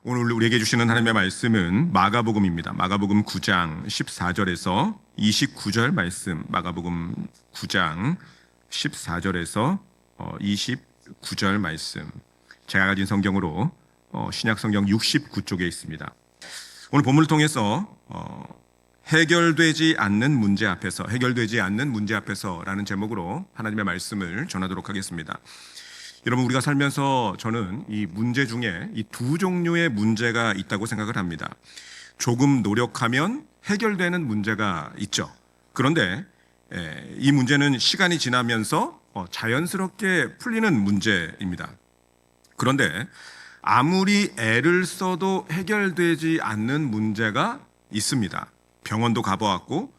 오늘 우리에게 주시는 하나님의 말씀은 마가복음입니다. 마가복음 9장 14절에서 29절 말씀, 마가복음 9장 14절에서 29절 말씀, 제가 가진 성경으로 신약성경 69쪽에 있습니다. 오늘 본문을 통해서 해결되지 않는 문제 앞에서라는 제목으로 하나님의 말씀을 전하도록 하겠습니다. 여러분, 우리가 살면서 저는 이 문제 중에 이 두 종류의 문제가 있다고 생각을 합니다. 조금 노력하면 해결되는 문제가 있죠. 그런데 이 문제는 시간이 지나면서 자연스럽게 풀리는 문제입니다. 그런데 아무리 애를 써도 해결되지 않는 문제가 있습니다. 병원도 가보았고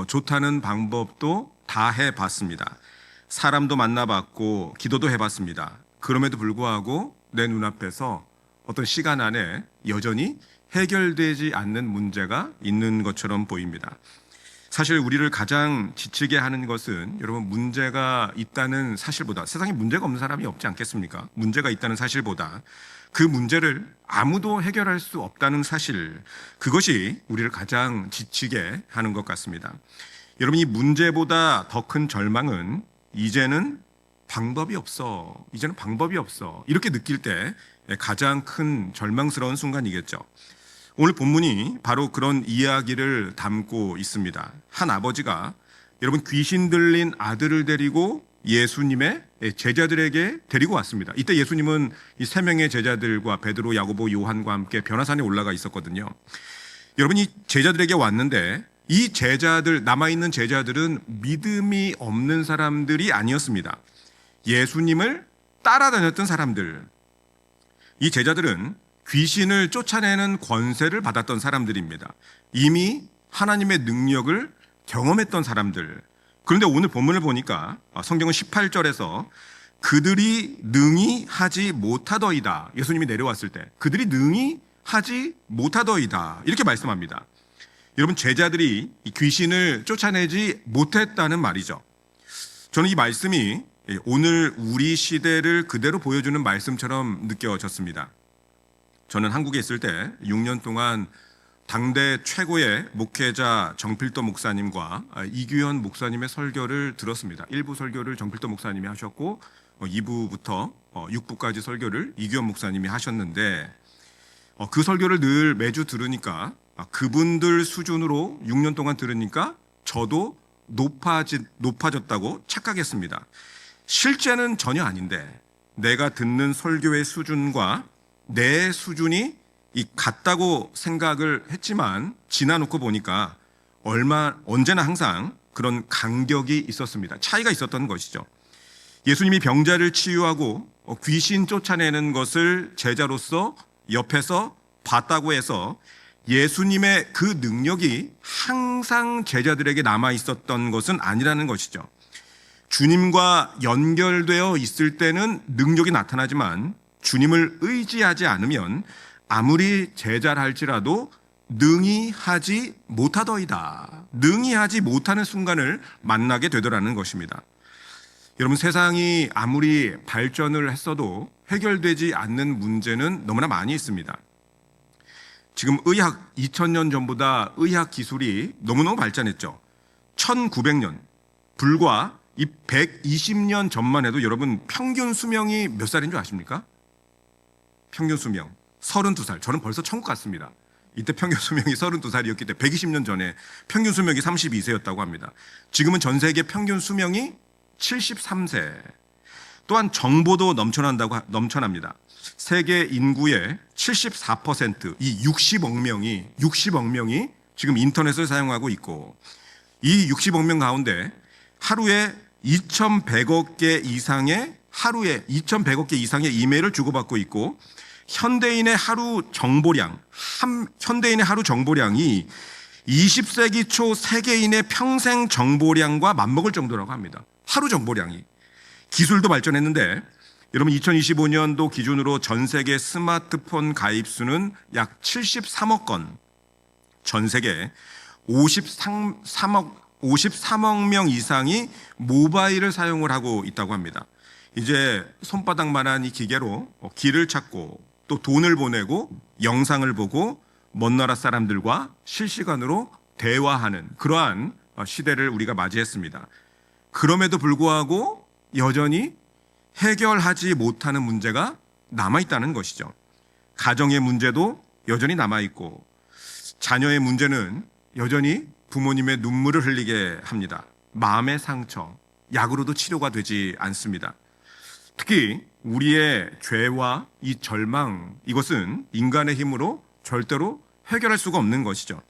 좋다는 방법도 다 해봤습니다. 사람도 만나봤고 기도도 해봤습니다. 그럼에도 불구하고 내 눈앞에서 어떤 시간 안에 여전히 해결되지 않는 문제가 있는 것처럼 보입니다. 사실 우리를 가장 지치게 하는 것은 여러분, 문제가 있다는 사실보다, 세상에 문제가 없는 사람이 없지 않겠습니까? 문제가 있다는 사실보다 그 문제를 아무도 해결할 수 없다는 사실, 그것이 우리를 가장 지치게 하는 것 같습니다. 여러분, 이 문제보다 더 큰 절망은 이제는 방법이 없어 이렇게 느낄 때 가장 큰 절망스러운 순간이겠죠. 오늘 본문이 바로 그런 이야기를 담고 있습니다. 한 아버지가 여러분, 귀신 들린 아들을 데리고 예수님의 제자들에게 데리고 왔습니다. 이때 예수님은 이 세 명의 제자들과 베드로, 야고보, 요한과 함께 변화산에 올라가 있었거든요. 여러분, 이 제자들에게 왔는데 이 제자들, 남아있는 제자들은 믿음이 없는 사람들이 아니었습니다. 예수님을 따라다녔던 사람들. 이 제자들은 귀신을 쫓아내는 권세를 받았던 사람들입니다. 이미 하나님의 능력을 경험했던 사람들. 그런데 오늘 본문을 보니까 성경은 18절에서 그들이 능히 하지 못하더이다. 예수님이 내려왔을 때 그들이 능히 하지 못하더이다, 이렇게 말씀합니다. 여러분, 제자들이 귀신을 쫓아내지 못했다는 말이죠. 저는 이 말씀이 오늘 우리 시대를 그대로 보여주는 말씀처럼 느껴졌습니다. 저는 한국에 있을 때 6년 동안 당대 최고의 목회자 정필도 목사님과 이규현 목사님의 설교를 들었습니다. 1부 설교를 정필도 목사님이 하셨고 2부부터 6부까지 설교를 이규현 목사님이 하셨는데, 그 설교를 늘 매주 들으니까 그분들 수준으로 6년 동안 들으니까 저도 높아졌다고 착각했습니다. 실제는 전혀 아닌데 내가 듣는 설교의 수준과 내 수준이 같다고 생각을 했지만 지나놓고 보니까 언제나 항상 그런 간격이 있었습니다. 차이가 있었던 것이죠. 예수님이 병자를 치유하고 귀신 쫓아내는 것을 제자로서 옆에서 봤다고 해서 예수님의 그 능력이 항상 제자들에게 남아 있었던 것은 아니라는 것이죠. 주님과 연결되어 있을 때는 능력이 나타나지만 주님을 의지하지 않으면 아무리 제자라 할지라도 능히 하지 못하더이다. 능히 하지 못하는 순간을 만나게 되더라는 것입니다. 여러분, 세상이 아무리 발전을 했어도 해결되지 않는 문제는 너무나 많이 있습니다. 지금 2000년 전보다 의학 기술이 너무너무 발전했죠. 1900년, 불과 이 120년 전만 해도 여러분, 평균 수명이 몇 살인 줄 아십니까? 평균 수명 32살. 저는 벌써 천국 갔습니다. 이때 평균 수명이 32살이었기 때문에 120년 전에 평균 수명이 32세였다고 합니다. 지금은 전 세계 평균 수명이 73세. 또한 정보도 넘쳐납니다. 세계 인구의 74%, 이 60억 명이 지금 인터넷을 사용하고 있고, 이 60억 명 가운데 하루에 2,100억 개 이상의 이메일을 주고받고 있고, 현대인의 하루 정보량이 20세기 초 세계인의 평생 정보량과 맞먹을 정도라고 합니다. 하루 정보량이. 기술도 발전했는데 여러분, 2025년도 기준으로 전 세계 스마트폰 가입 수는 약 73억 건, 전 세계 53억 명 이상이 모바일을 사용을 하고 있다고 합니다. 이제 손바닥만한 이 기계로 길을 찾고 또 돈을 보내고 영상을 보고 먼 나라 사람들과 실시간으로 대화하는 그러한 시대를 우리가 맞이했습니다. 그럼에도 불구하고 여전히 해결하지 못하는 문제가 남아있다는 것이죠. 가정의 문제도 여전히 남아있고 자녀의 문제는 여전히 부모님의 눈물을 흘리게 합니다. 마음의 상처, 약으로도 치료가 되지 않습니다. 특히 우리의 죄와 이 절망, 이것은 인간의 힘으로 절대로 해결할 수가 없는 것이죠.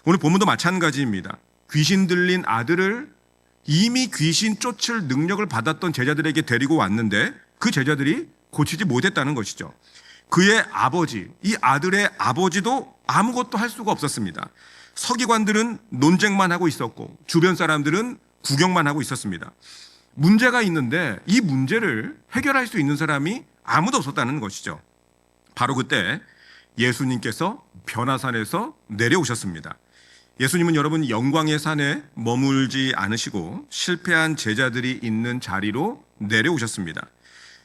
오늘 본문도 마찬가지입니다. 귀신 들린 아들을 이미 귀신 쫓을 능력을 받았던 제자들에게 데리고 왔는데 그 제자들이 고치지 못했다는 것이죠. 그의 아버지, 이 아들의 아버지도 아무것도 할 수가 없었습니다. 서기관들은 논쟁만 하고 있었고 주변 사람들은 구경만 하고 있었습니다. 문제가 있는데 이 문제를 해결할 수 있는 사람이 아무도 없었다는 것이죠. 바로 그때 예수님께서 변화산에서 내려오셨습니다. 예수님은 여러분 영광의 산에 머물지 않으시고 실패한 제자들이 있는 자리로 내려오셨습니다.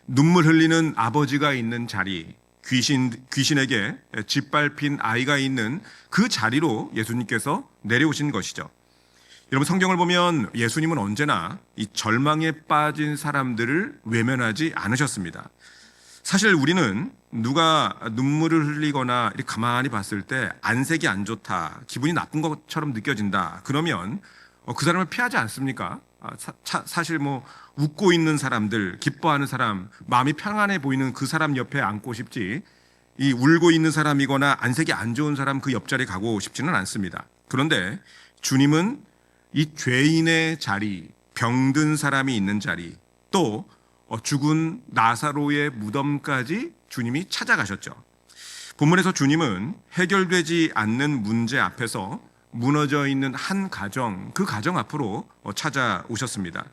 눈물 흘리는 아버지가 있는 자리, 귀신에게 짓밟힌 아이가 있는 그 자리로 예수님께서 내려오신 것이죠. 여러분 성경을 보면 예수님은 언제나 이 절망에 빠진 사람들을 외면하지 않으셨습니다. 사실 우리는 누가 눈물을 흘리거나 이렇게 가만히 봤을 때 안색이 안 좋다, 기분이 나쁜 것처럼 느껴진다, 그러면 그 사람을 피하지 않습니까? 사실 뭐 웃고 있는 사람들, 기뻐하는 사람, 마음이 평안해 보이는 그 사람 옆에 앉고 싶지, 이 울고 있는 사람이거나 안색이 안 좋은 사람 그 옆자리 가고 싶지는 않습니다. 그런데 주님은 이 죄인의 자리, 병든 사람이 있는 자리, 또 죽은 나사로의 무덤까지 주님이 찾아가셨죠. 본문에서 주님은 해결되지 않는 문제 앞에서 무너져 있는 한 가정, 그 가정 앞으로 찾아오셨습니다.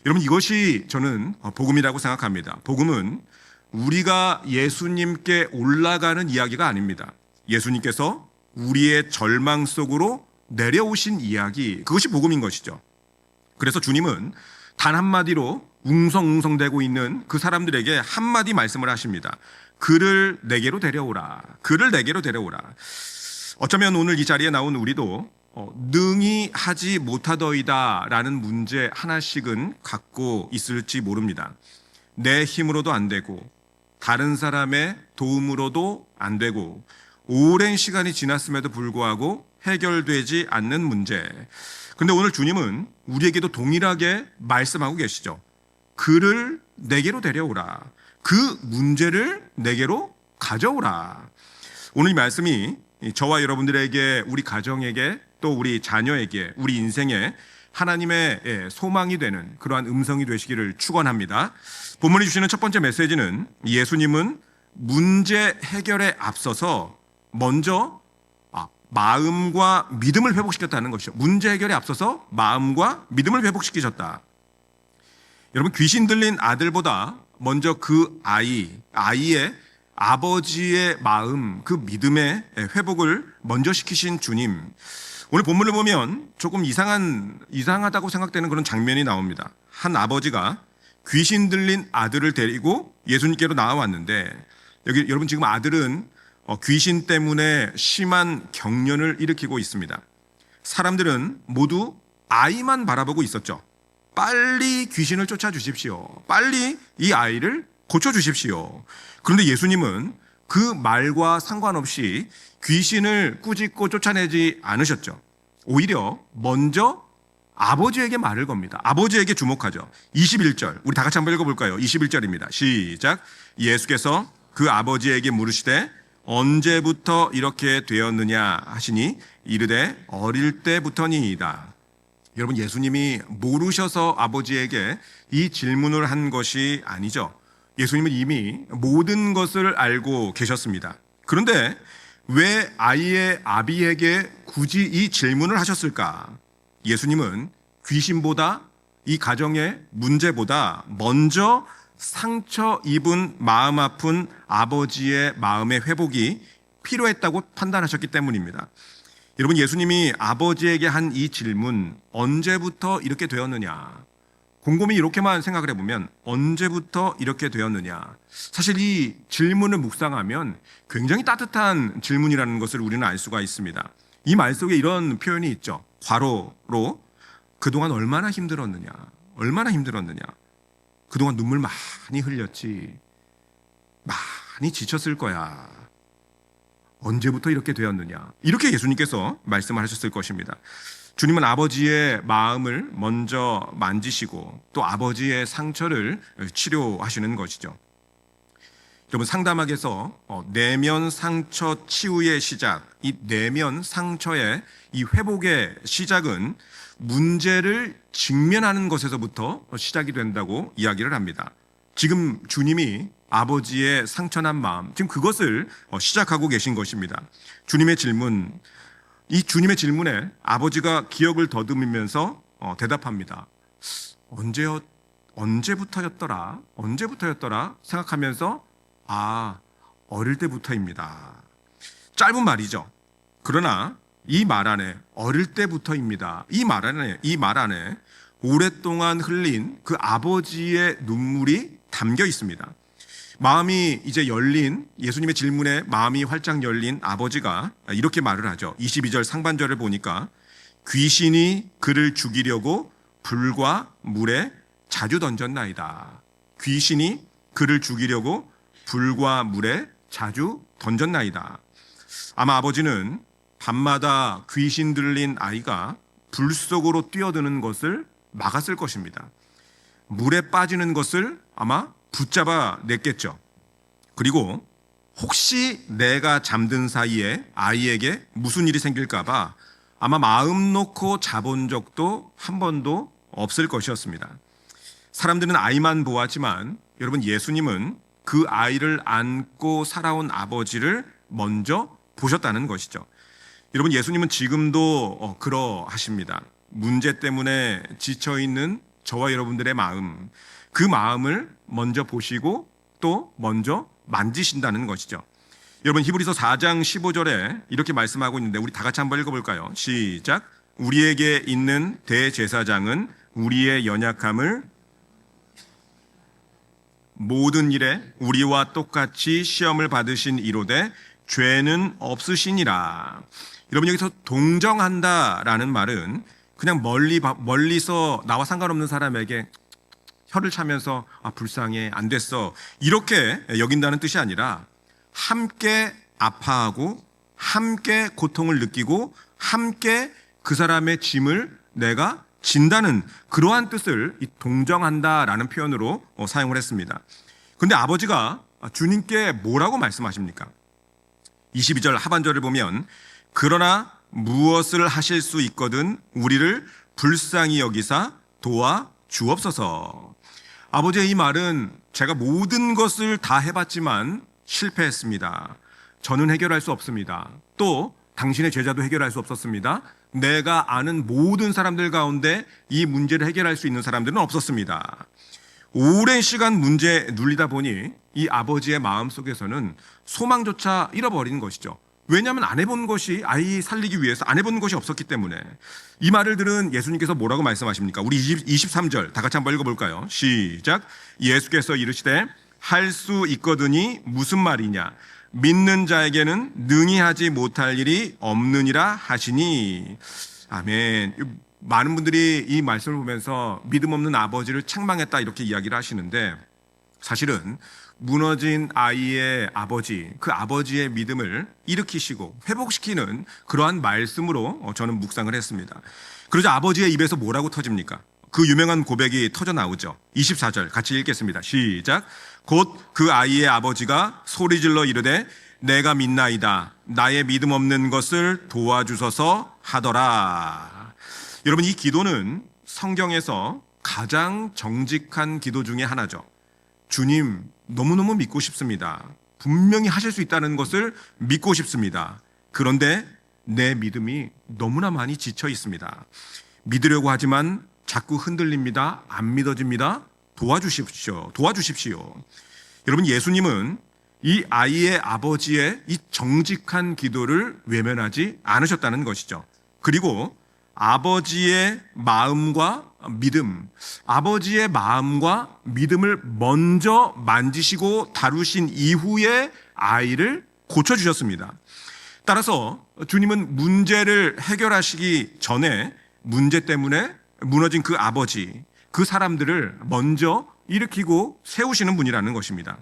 여러분 이것이 저는 복음이라고 생각합니다. 복음은 우리가 예수님께 올라가는 이야기가 아닙니다. 예수님께서 우리의 절망 속으로 내려오신 이야기, 그것이 복음인 것이죠. 그래서 주님은 단 한마디로 웅성웅성대고 있는 그 사람들에게 한마디 말씀을 하십니다. 그를 내게로 데려오라. 그를 내게로 데려오라. 어쩌면 오늘 이 자리에 나온 우리도 능히 하지 못하더이다 라는 문제 하나씩은 갖고 있을지 모릅니다. 내 힘으로도 안 되고 다른 사람의 도움으로도 안 되고 오랜 시간이 지났음에도 불구하고 해결되지 않는 문제. 그런데 오늘 주님은 우리에게도 동일하게 말씀하고 계시죠. 그를 내게로 데려오라. 그 문제를 내게로 가져오라. 오늘 이 말씀이 저와 여러분들에게, 우리 가정에게, 또 우리 자녀에게, 우리 인생에 하나님의 소망이 되는 그러한 음성이 되시기를 축원합니다. 본문이 주시는 첫 번째 메시지는 예수님은 문제 해결에 앞서서 먼저 마음과 믿음을 회복시켰다는 것이죠. 문제 해결에 앞서서 마음과 믿음을 회복시키셨다. 여러분 귀신 들린 아들보다 먼저 그 아이의 아버지의 마음, 그 믿음의 회복을 먼저 시키신 주님. 오늘 본문을 보면 조금 이상하다고 생각되는 그런 장면이 나옵니다. 한 아버지가 귀신 들린 아들을 데리고 예수님께로 나와왔는데, 여기 여러분 지금 아들은 귀신 때문에 심한 경련을 일으키고 있습니다. 사람들은 모두 아이만 바라보고 있었죠. 빨리 귀신을 쫓아주십시오. 빨리 이 아이를 고쳐주십시오. 그런데 예수님은 그 말과 상관없이 귀신을 꾸짖고 쫓아내지 않으셨죠. 오히려 먼저 아버지에게 말을 겁니다. 아버지에게 주목하죠. 21절, 우리 다 같이 한번 읽어볼까요? 21절입니다. 시작. 예수께서 그 아버지에게 물으시되 언제부터 이렇게 되었느냐 하시니 이르되 어릴 때부터니이다. 여러분 예수님이 모르셔서 아버지에게 이 질문을 한 것이 아니죠. 예수님은 이미 모든 것을 알고 계셨습니다. 그런데 왜 아이의 아비에게 굳이 이 질문을 하셨을까? 예수님은 귀신보다, 이 가정의 문제보다 먼저 상처 입은 마음 아픈 아버지의 마음의 회복이 필요했다고 판단하셨기 때문입니다. 여러분 예수님이 아버지에게 한 이 질문, 언제부터 이렇게 되었느냐, 곰곰이 이렇게만 생각을 해보면 언제부터 이렇게 되었느냐. 사실 이 질문을 묵상하면 굉장히 따뜻한 질문이라는 것을 우리는 알 수가 있습니다. 이 말 속에 이런 표현이 있죠. 괄호로 그동안 얼마나 힘들었느냐. 얼마나 힘들었느냐. 그동안 눈물 많이 흘렸지. 많이 지쳤을 거야. 언제부터 이렇게 되었느냐. 이렇게 예수님께서 말씀을 하셨을 것입니다. 주님은 아버지의 마음을 먼저 만지시고 또 아버지의 상처를 치료하시는 것이죠. 여러분, 상담학에서 내면 상처 치유의 시작, 이 내면 상처의 이 회복의 시작은 문제를 직면하는 것에서부터 시작이 된다고 이야기를 합니다. 지금 주님이 아버지의 상처난 마음, 지금 그것을 시작하고 계신 것입니다. 주님의 질문, 이 주님의 질문에 아버지가 기억을 더듬으면서 대답합니다. 언제부터였더라 생각하면서 어릴 때부터입니다. 짧은 말이죠. 그러나 이 말 안에 어릴 때부터입니다. 이 말 안에 오랫동안 흘린 그 아버지의 눈물이 담겨 있습니다. 마음이 이제 열린, 예수님의 질문에 마음이 활짝 열린 아버지가 이렇게 말을 하죠. 22절 상반절을 보니까 귀신이 그를 죽이려고 불과 물에 자주 던졌나이다. 귀신이 그를 죽이려고 불과 물에 자주 던졌나이다. 아마 아버지는 밤마다 귀신 들린 아이가 불 속으로 뛰어드는 것을 막았을 것입니다. 물에 빠지는 것을 아마 붙잡아 냈겠죠. 그리고 혹시 내가 잠든 사이에 아이에게 무슨 일이 생길까봐 아마 마음 놓고 자본 적도 한 번도 없을 것이었습니다. 사람들은 아이만 보았지만 여러분, 예수님은 그 아이를 안고 살아온 아버지를 먼저 보셨다는 것이죠. 여러분, 예수님은 지금도 그러하십니다. 문제 때문에 지쳐있는 저와 여러분들의 마음, 그 마음을 먼저 보시고 또 먼저 만지신다는 것이죠. 여러분, 히브리서 4장 15절에 이렇게 말씀하고 있는데 우리 다 같이 한번 읽어볼까요? 시작. 우리에게 있는 대제사장은 우리의 연약함을 모든 일에 우리와 똑같이 시험을 받으신 이로되 죄는 없으시니라. 여러분, 여기서 동정한다라는 말은 그냥 멀리서 나와 상관없는 사람에게 혀를 차면서 불쌍해, 안 됐어, 이렇게 여긴다는 뜻이 아니라 함께 아파하고 함께 고통을 느끼고 함께 그 사람의 짐을 내가 진다는 그러한 뜻을 이 동정한다라는 표현으로 사용을 했습니다. 그런데 아버지가 주님께 뭐라고 말씀하십니까? 22절 하반절을 보면 그러나 무엇을 하실 수 있거든 우리를 불쌍히 여기사 도와 주옵소서. 아버지의 이 말은 제가 모든 것을 다 해봤지만 실패했습니다. 저는 해결할 수 없습니다. 또 당신의 제자도 해결할 수 없었습니다. 내가 아는 모든 사람들 가운데 이 문제를 해결할 수 있는 사람들은 없었습니다. 오랜 시간 문제에 눌리다 보니 이 아버지의 마음속에서는 소망조차 잃어버리는 것이죠. 왜냐하면 안 해본 것이, 아이 살리기 위해서 안 해본 것이 없었기 때문에. 이 말을 들은 예수님께서 뭐라고 말씀하십니까? 우리 23절 다 같이 한번 읽어볼까요? 시작. 예수께서 이르시되 할 수 있거든이 무슨 말이냐? 믿는 자에게는 능히 하지 못할 일이 없느니라 하시니. 아멘. 많은 분들이 이 말씀을 보면서 믿음 없는 아버지를 책망했다 이렇게 이야기를 하시는데, 사실은 무너진 아이의 아버지, 그 아버지의 믿음을 일으키시고 회복시키는 그러한 말씀으로 저는 묵상을 했습니다. 그러자 아버지의 입에서 뭐라고 터집니까? 그 유명한 고백이 터져 나오죠. 24절 같이 읽겠습니다. 시작. 곧 그 아이의 아버지가 소리질러 이르되 내가 믿나이다. 나의 믿음 없는 것을 도와주소서 하더라. 여러분, 이 기도는 성경에서 가장 정직한 기도 중에 하나죠. 주님, 너무너무 믿고 싶습니다. 분명히 하실 수 있다는 것을 믿고 싶습니다. 그런데 내 믿음이 너무나 많이 지쳐 있습니다. 믿으려고 하지만 자꾸 흔들립니다. 안 믿어집니다. 도와주십시오. 여러분, 예수님은 이 아이의 아버지의 이 정직한 기도를 외면하지 않으셨다는 것이죠. 그리고 아버지의 마음과 아버지의 마음과 믿음을 먼저 만지시고 다루신 이후에 아이를 고쳐주셨습니다. 따라서 주님은 문제를 해결하시기 전에 문제 때문에 무너진 그 아버지, 그 사람들을 먼저 일으키고 세우시는 분이라는 것입니다.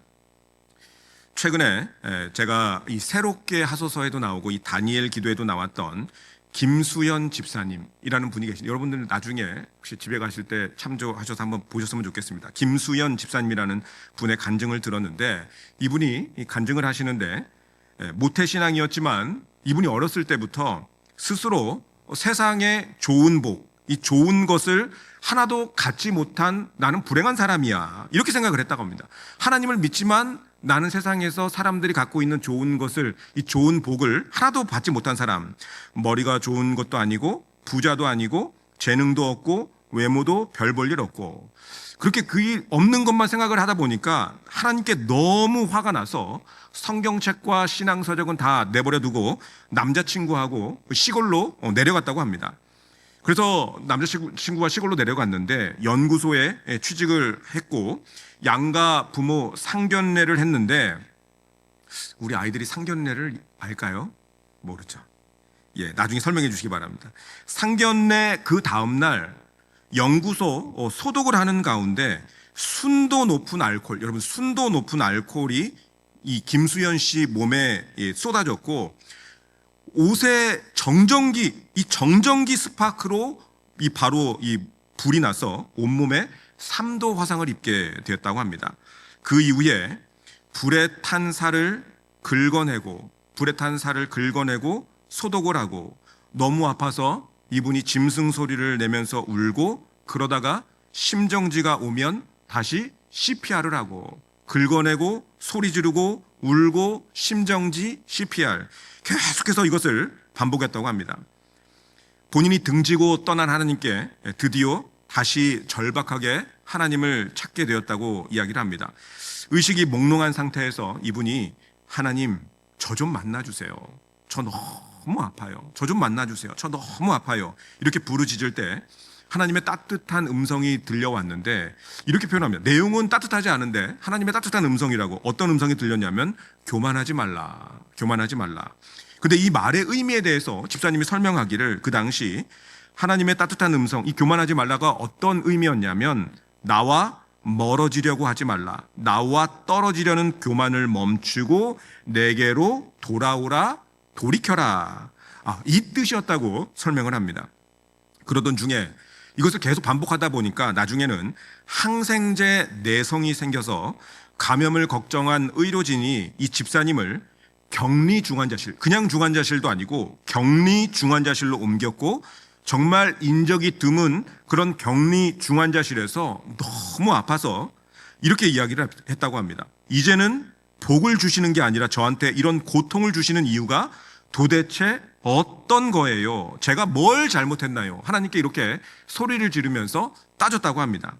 최근에 제가 이 새롭게 하소서에도 나오고 이 다니엘 기도에도 나왔던 김수현 집사님이라는 분이 계십니다. 여러분들 나중에 혹시 집에 가실 때 참조하셔서 한번 보셨으면 좋겠습니다. 김수현 집사님이라는 분의 간증을 들었는데, 이분이 간증을 하시는데 모태신앙이었지만 이분이 어렸을 때부터 스스로 세상의 좋은 복, 이 좋은 것을 하나도 갖지 못한 나는 불행한 사람이야, 이렇게 생각을 했다고 합니다. 하나님을 믿지만 나는 세상에서 사람들이 갖고 있는 좋은 것을, 이 좋은 복을 하나도 받지 못한 사람, 머리가 좋은 것도 아니고 부자도 아니고 재능도 없고 외모도 별 볼 일 없고, 그렇게 그 없는 것만 생각을 하다 보니까 하나님께 너무 화가 나서 성경책과 신앙서적은 다 내버려 두고 남자친구하고 시골로 내려갔다고 합니다. 그래서 남자친구가 시골로 내려갔는데 연구소에 취직을 했고 양가 부모 상견례를 했는데, 우리 아이들이 상견례를 알까요? 모르죠. 나중에 설명해 주시기 바랍니다. 상견례 그 다음날 연구소 소독을 하는 가운데 순도 높은 알코올, 여러분 순도 높은 알코올이 이 김수현 씨 몸에 쏟아졌고, 옷에 정전기 스파크로 바로 이 불이 나서 온몸에 3도 화상을 입게 되었다고 합니다. 그 이후에 불에 탄 살을 긁어내고 소독을 하고, 너무 아파서 이분이 짐승 소리를 내면서 울고, 그러다가 심정지가 오면 다시 CPR을 하고, 긁어내고 소리 지르고 울고 심정지 CPR, 계속해서 이것을 반복했다고 합니다. 본인이 등지고 떠난 하나님께 드디어 다시 절박하게 하나님을 찾게 되었다고 이야기를 합니다. 의식이 몽롱한 상태에서 이분이 하나님, 저 좀 만나주세요. 저 너무 아파요. 저 좀 만나주세요. 저 너무 아파요. 이렇게 부르짖을 때 하나님의 따뜻한 음성이 들려왔는데, 이렇게 표현합니다. 내용은 따뜻하지 않은데 하나님의 따뜻한 음성이라고. 어떤 음성이 들렸냐면 교만하지 말라. 근데 이 말의 의미에 대해서 집사님이 설명하기를, 그 당시 하나님의 따뜻한 음성, 이 교만하지 말라가 어떤 의미였냐면 나와 멀어지려고 하지 말라, 나와 떨어지려는 교만을 멈추고 내게로 돌아오라, 돌이켜라, 이 뜻이었다고 설명을 합니다. 그러던 중에 이것을 계속 반복하다 보니까 나중에는 항생제 내성이 생겨서 감염을 걱정한 의료진이 이 집사님을 격리 중환자실, 그냥 중환자실도 아니고 격리 중환자실로 옮겼고, 정말 인적이 드문 그런 격리 중환자실에서 너무 아파서 이렇게 이야기를 했다고 합니다. 이제는 복을 주시는 게 아니라 저한테 이런 고통을 주시는 이유가 도대체 어떤 거예요? 제가 뭘 잘못했나요? 하나님께 이렇게 소리를 지르면서 따졌다고 합니다.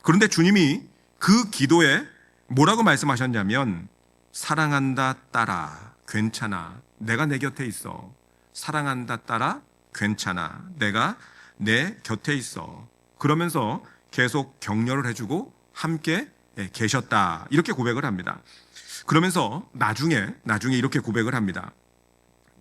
그런데 주님이 그 기도에 뭐라고 말씀하셨냐면, 사랑한다 딸아, 괜찮아, 내가 내 곁에 있어. 사랑한다 딸아, 괜찮아, 내가 내 곁에 있어. 그러면서 계속 격려를 해주고 함께 계셨다, 이렇게 고백을 합니다. 그러면서 나중에 이렇게 고백을 합니다.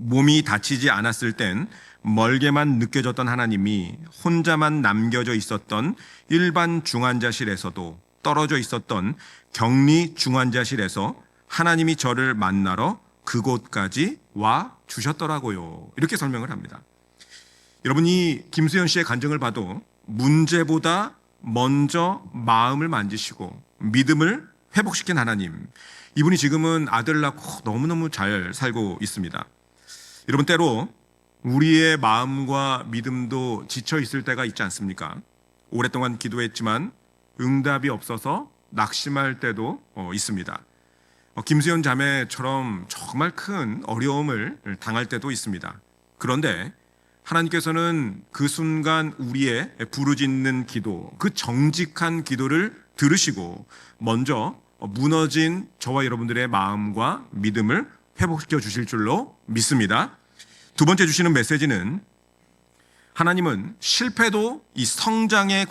몸이 다치지 않았을 땐 멀게만 느껴졌던 하나님이 혼자만 남겨져 있었던 일반 중환자실에서도, 떨어져 있었던 격리 중환자실에서 하나님이 저를 만나러 그곳까지 와 주셨더라고요, 이렇게 설명을 합니다. 여러분이 김수현 씨의 간증을 봐도 문제보다 먼저 마음을 만지시고 믿음을 회복시킨 하나님, 이분이 지금은 아들 낳고 너무너무 잘 살고 있습니다. 여러분, 때로 우리의 마음과 믿음도 지쳐 있을 때가 있지 않습니까? 오랫동안 기도했지만 응답이 없어서 낙심할 때도 있습니다. 김수현 자매처럼 정말 큰 어려움을 당할 때도 있습니다. 그런데 하나님께서는 그 순간 우리의 부르짖는 기도, 그 정직한 기도를 들으시고 먼저 무너진 저와 여러분들의 마음과 믿음을 회복시켜 주실 줄로 믿습니다. 두 번째 주시는 메시지는 하나님은 실패도 이 성장의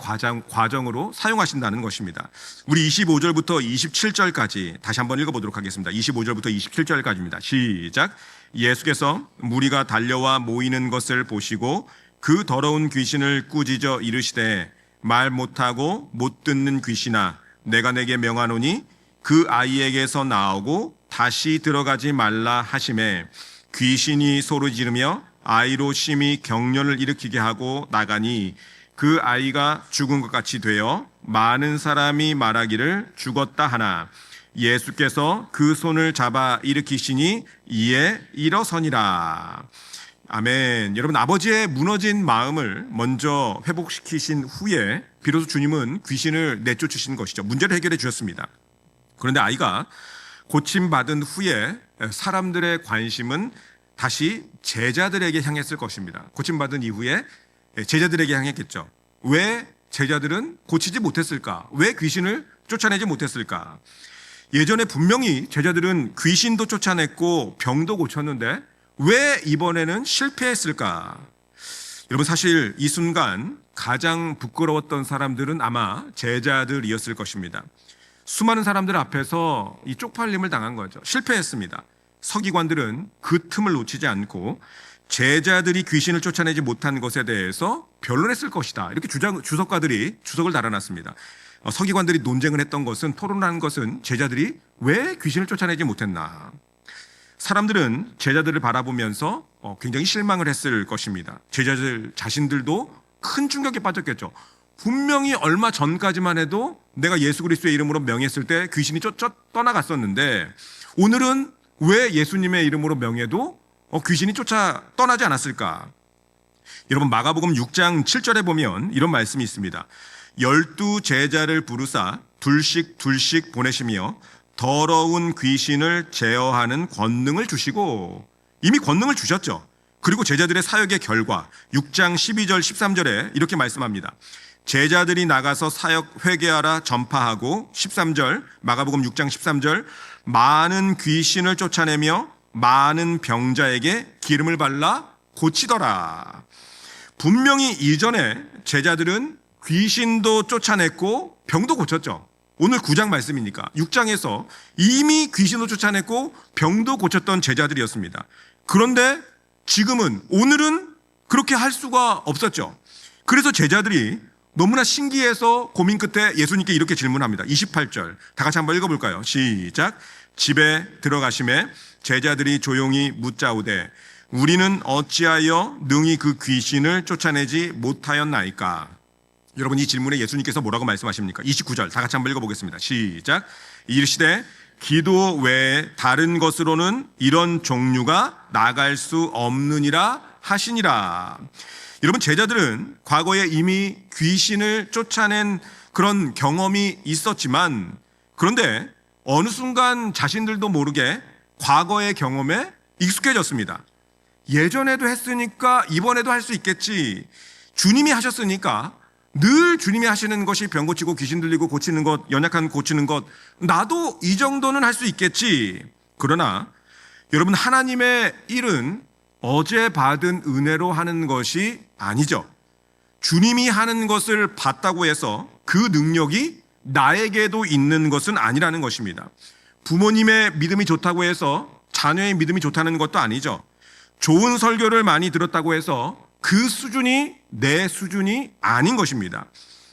과정으로 사용하신다는 것입니다. 우리 25절부터 27절까지 다시 한번 읽어보도록 하겠습니다. 25절부터 27절까지입니다. 시작. 예수께서 무리가 달려와 모이는 것을 보시고 그 더러운 귀신을 꾸짖어 이르시되 말 못하고 못 듣는 귀신아 내가 내게 명하노니 그 아이에게서 나오고 다시 들어가지 말라 하시매 귀신이 소리 지르며 아이로 심히 경련을 일으키게 하고 나가니 그 아이가 죽은 것 같이 되어 많은 사람이 말하기를 죽었다 하나 예수께서 그 손을 잡아 일으키시니 이에 일어서니라. 아멘. 여러분, 아버지의 무너진 마음을 먼저 회복시키신 후에 비로소 주님은 귀신을 내쫓으신 것이죠. 문제를 해결해 주셨습니다. 그런데 아이가 고침받은 후에 사람들의 관심은 다시 제자들에게 향했을 것입니다. 고침받은 이후에 제자들에게 향했겠죠. 왜 제자들은 고치지 못했을까? 왜 귀신을 쫓아내지 못했을까? 예전에 분명히 제자들은 귀신도 쫓아냈고 병도 고쳤는데 왜 이번에는 실패했을까? 여러분, 사실 이 순간 가장 부끄러웠던 사람들은 아마 제자들이었을 것입니다. 수많은 사람들 앞에서 이 쪽팔림을 당한 거죠. 실패했습니다. 서기관들은 그 틈을 놓치지 않고 제자들이 귀신을 쫓아내지 못한 것에 대해서 변론했을 것이다. 이렇게 주석가들이 주석을 달아놨습니다. 서기관들이 논쟁을 했던 것은, 토론한 것은 제자들이 왜 귀신을 쫓아내지 못했나. 사람들은 제자들을 바라보면서 굉장히 실망을 했을 것입니다. 제자들 자신들도 큰 충격에 빠졌겠죠. 분명히 얼마 전까지만 해도 내가 예수 그리스도의 이름으로 명했을 때 귀신이 떠나갔었는데 오늘은 왜 예수님의 이름으로 명해도 귀신이 쫓아 떠나지 않았을까? 여러분, 마가복음 6장 7절에 보면 이런 말씀이 있습니다. 12 제자를 부르사 둘씩 보내시며 더러운 귀신을 제어하는 권능을 주시고, 이미 권능을 주셨죠. 그리고 제자들의 사역의 결과 6장 12절 13절에 이렇게 말씀합니다. 제자들이 나가서 사역 회개하라 전파하고, 13절 마가복음 6장 13절 많은 귀신을 쫓아내며 많은 병자에게 기름을 발라 고치더라. 분명히 이전에 제자들은 귀신도 쫓아냈고 병도 고쳤죠. 오늘 9장 말씀이니까 6장에서 이미 귀신도 쫓아냈고 병도 고쳤던 제자들이었습니다. 그런데 지금은, 오늘은 그렇게 할 수가 없었죠. 그래서 제자들이 너무나 신기해서 고민 끝에 예수님께 이렇게 질문합니다. 28절 다 같이 한번 읽어볼까요? 시작. 집에 들어가심에 제자들이 조용히 묻자오되 우리는 어찌하여 능히 그 귀신을 쫓아내지 못하였나이까? 여러분, 이 질문에 예수님께서 뭐라고 말씀하십니까? 29절 다 같이 한번 읽어보겠습니다. 시작. 이르시되 기도 외에 다른 것으로는 이런 종류가 나갈 수 없느니라 하시니라. 여러분, 제자들은 과거에 이미 귀신을 쫓아낸 그런 경험이 있었지만, 그런데 어느 순간 자신들도 모르게 과거의 경험에 익숙해졌습니다. 예전에도 했으니까 이번에도 할 수 있겠지. 주님이 하셨으니까 늘 주님이 하시는 것이 병 고치고 귀신 들리고 고치는 것, 연약한 고치는 것, 나도 이 정도는 할 수 있겠지. 그러나 여러분, 하나님의 일은 어제 받은 은혜로 하는 것이 아니죠. 주님이 하는 것을 봤다고 해서 그 능력이 나에게도 있는 것은 아니라는 것입니다. 부모님의 믿음이 좋다고 해서 자녀의 믿음이 좋다는 것도 아니죠. 좋은 설교를 많이 들었다고 해서 그 수준이 내 수준이 아닌 것입니다.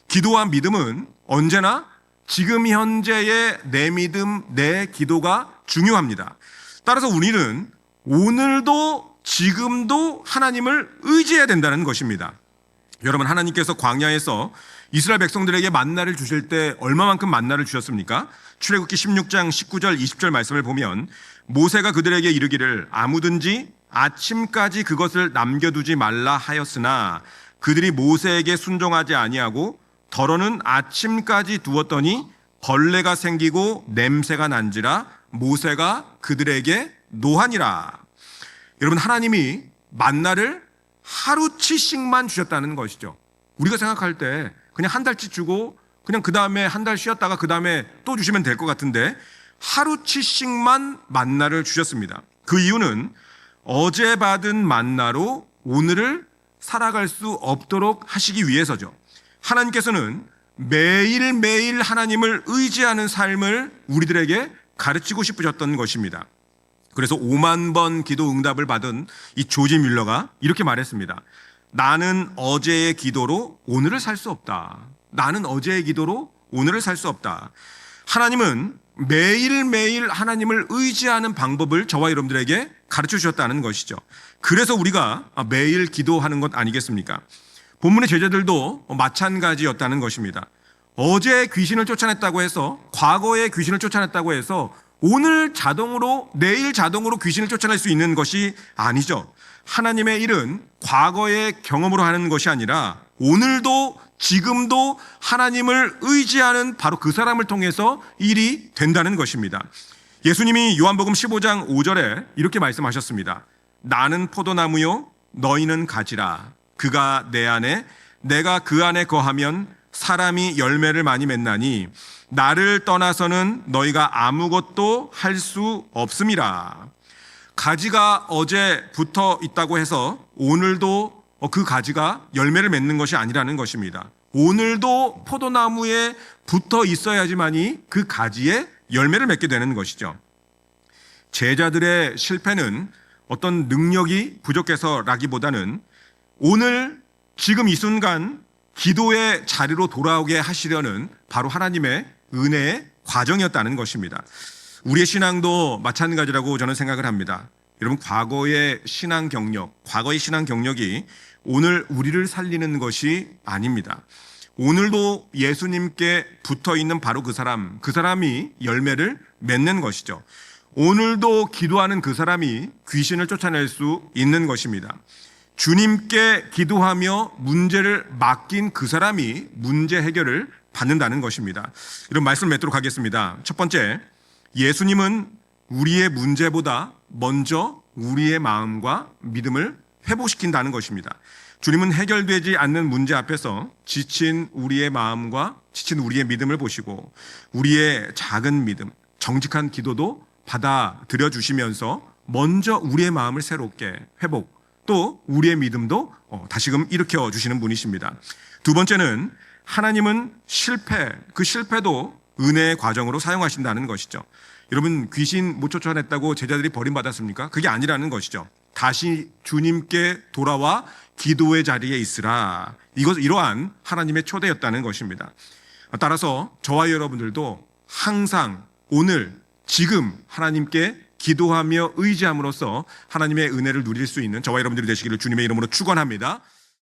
기도와 믿음은 언제나 지금 현재의 내 믿음, 내 기도가 중요합니다. 따라서 우리는 오늘도 지금도 하나님을 의지해야 된다는 것입니다. 여러분, 하나님께서 광야에서 이스라엘 백성들에게 만나를 주실 때 얼마만큼 만나를 주셨습니까? 출애굽기 16장 19절 20절 말씀을 보면 모세가 그들에게 이르기를 아무든지 아침까지 그것을 남겨두지 말라 하였으나 그들이 모세에게 순종하지 아니하고 더러는 아침까지 두었더니 벌레가 생기고 냄새가 난지라 모세가 그들에게 노하니라. 여러분, 하나님이 만나를 하루치씩만 주셨다는 것이죠. 우리가 생각할 때 그냥 한 달치 주고 그냥 그 다음에 한 달 쉬었다가 그 다음에 또 주시면 될 것 같은데 하루치씩만 만나를 주셨습니다. 그 이유는 어제 받은 만나로 오늘을 살아갈 수 없도록 하시기 위해서죠. 하나님께서는 매일매일 하나님을 의지하는 삶을 우리들에게 가르치고 싶으셨던 것입니다. 그래서 5만 번 기도 응답을 받은 이 조지 뮬러가 이렇게 말했습니다. 나는 어제의 기도로 오늘을 살 수 없다. 나는 어제의 기도로 오늘을 살 수 없다. 하나님은 매일매일 하나님을 의지하는 방법을 저와 여러분들에게 가르쳐 주셨다는 것이죠. 그래서 우리가 매일 기도하는 것 아니겠습니까? 본문의 제자들도 마찬가지였다는 것입니다. 어제 귀신을 쫓아냈다고 해서, 과거에 귀신을 쫓아냈다고 해서 오늘 자동으로, 내일 자동으로 귀신을 쫓아낼 수 있는 것이 아니죠. 하나님의 일은 과거의 경험으로 하는 것이 아니라 오늘도 지금도 하나님을 의지하는 바로 그 사람을 통해서 일이 된다는 것입니다. 예수님이 요한복음 15장 5절에 이렇게 말씀하셨습니다. 나는 포도나무요 너희는 가지라. 그가 내 안에 내가 그 안에 거하면 사람이 열매를 많이 맺나니 나를 떠나서는 너희가 아무것도 할 수 없음이라. 가지가 어제 붙어 있다고 해서 오늘도 그 가지가 열매를 맺는 것이 아니라는 것입니다. 오늘도 포도나무에 붙어 있어야지만이 그 가지에 열매를 맺게 되는 것이죠. 제자들의 실패는 어떤 능력이 부족해서라기보다는 오늘 지금 이 순간 기도의 자리로 돌아오게 하시려는 바로 하나님의 은혜의 과정이었다는 것입니다. 우리의 신앙도 마찬가지라고 저는 생각을 합니다. 여러분, 과거의 신앙 경력이 오늘 우리를 살리는 것이 아닙니다. 오늘도 예수님께 붙어 있는 바로 그 사람이 열매를 맺는 것이죠. 오늘도 기도하는 그 사람이 귀신을 쫓아낼 수 있는 것입니다. 주님께 기도하며 문제를 맡긴 그 사람이 문제 해결을 받는다는 것입니다. 이런 말씀을 맺도록 하겠습니다. 첫 번째, 예수님은 우리의 문제보다 먼저 우리의 마음과 믿음을 회복시킨다는 것입니다. 주님은 해결되지 않는 문제 앞에서 지친 우리의 마음과 지친 우리의 믿음을 보시고 우리의 작은 믿음, 정직한 기도도 받아들여 주시면서 먼저 우리의 마음을 새롭게 회복, 또 우리의 믿음도 다시금 일으켜 주시는 분이십니다. 두 번째는 하나님은 그 실패도 은혜의 과정으로 사용하신다는 것이죠. 여러분, 귀신 못 쫓아냈다고 제자들이 버림받았습니까? 그게 아니라는 것이죠. 다시 주님께 돌아와 기도의 자리에 있으라. 이러한 하나님의 초대였다는 것입니다. 따라서 저와 여러분들도 항상 오늘 지금 하나님께 기도하며 의지함으로써 하나님의 은혜를 누릴 수 있는 저와 여러분들이 되시기를 주님의 이름으로 축원합니다.